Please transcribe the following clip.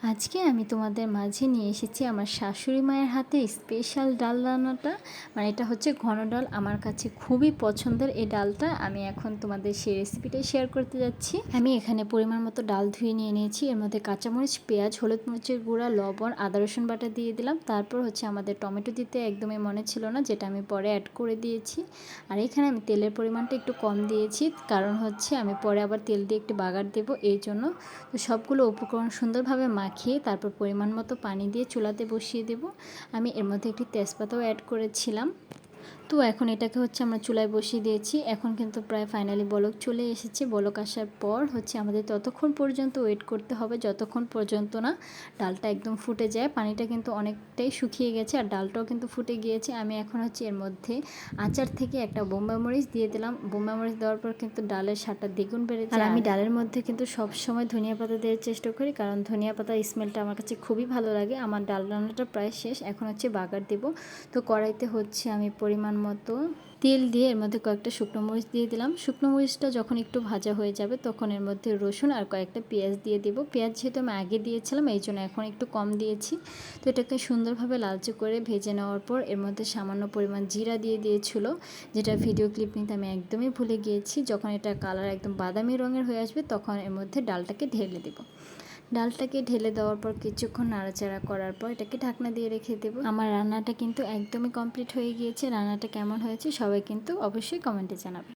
আজকে আমি তোমাদের মাঝে নিয়ে এসেছি আমার শাশুড়ি মায়ের হাতে স্পেশাল ডাল রান্নাটা। মানে এটা হচ্ছে ঘন ডাল, আমার কাছে খুবই পছন্দের এই ডালটা। আমি এখন তোমাদের সেই রেসিপিটাই শেয়ার করতে যাচ্ছি। আমি এখানে পরিমাণ মতো ডাল ধুয়ে নিয়ে নিয়েছি। এর মধ্যে কাঁচামরিচ, পেঁয়াজ, হলুদ মরিচের গুঁড়া, লবণ, আদা রসুন বাটা দিয়ে দিলাম। তারপর হচ্ছে আমাদের টমেটো দিতে একদমই মনে ছিল না, যেটা আমি পরে অ্যাড করে দিয়েছি। আর এখানে আমি তেলের পরিমাণটা একটু কম দিয়েছি, কারণ হচ্ছে আমি পরে আবার তেল দিয়ে একটু বাগার দেবো এই জন্য। তো সবগুলো উপকরণ সুন্দরভাবে মাখিয়ে তারপর পরিমাণ মতো পানি দিয়ে চুলাতে বসিয়ে দেব। আমি এর মধ্যে একটি তেজপাতাও অ্যাড করেছিলাম। তো এখন এটাকে হচ্ছে আমরা চুলায় বসিয়ে দিয়েছি। এখন কিন্তু প্রায় ফাইনালি বলক চলে এসেছে। বলক আসার পর হচ্ছে আমাদের ততক্ষণ পর্যন্ত ওয়েট করতে হবে যতক্ষণ পর্যন্ত না ডালটা একদম ফুটে যায়। পানিটা কিন্তু অনেকটাই শুকিয়ে গেছে আর ডালটাও কিন্তু ফুটে গিয়েছে। আমি এখন হচ্ছে এর মধ্যে আচার থেকে একটা বোম্বাই মরিচ দিয়ে দিলাম। বোম্বাই মরিচ দেওয়ার পর কিন্তু ডালের স্বাদটা দ্বিগুণ বেড়ে যায়। আর আমি ডালের মধ্যে কিন্তু সবসময় ধনিয়া পাতা দেওয়ার চেষ্টা করি, কারণ ধনিয়া পাতার স্মেলটা আমার কাছে খুবই ভালো লাগে। আমার ডাল রান্নাটা প্রায় শেষ, এখন হচ্ছে বাগার দেব। তো কড়াইতে হচ্ছে আমি পরিমাণ মতো তেল দিয়ে এর মধ্যে কয়েকটা শুকনো মরিচ দিয়ে দিলাম। শুকনো মরিচটা যখন একটু ভাজা হয়ে যাবে তখন এর মধ্যে রসুন আর কয়েকটা পেঁয়াজ দিয়ে দেব। পেঁয়াজ যেহেতু আমি আগে দিয়েছিলাম এই জন্য এখন একটু কম দিয়েছি। তো এটাকে সুন্দরভাবে লালচে করে ভেজে নেওয়ার পর এর মধ্যে সামান্য পরিমাণ জিরা দিয়ে দিয়েছিল, যেটা ভিডিও ক্লিপ নিতে আমি একদমই ভুলে গিয়েছি। যখন এটা কালার একদম বাদামি রঙের হয়ে আসবে তখন এর মধ্যে ডালটাকে ঢেলে দেব। ডালটাকে ঢেলে দেওয়ার পর কিছুক্ষণ নাড়াচাড়া করার পর এটাকে ঢাকনা দিয়ে রেখে দেবো। আমার রান্নাটা কিন্তু একদমই কমপ্লিট হয়ে গিয়েছে। রান্নাটা কেমন হয়েছে সবাই কিন্তু অবশ্যই কমেন্টে জানাবে।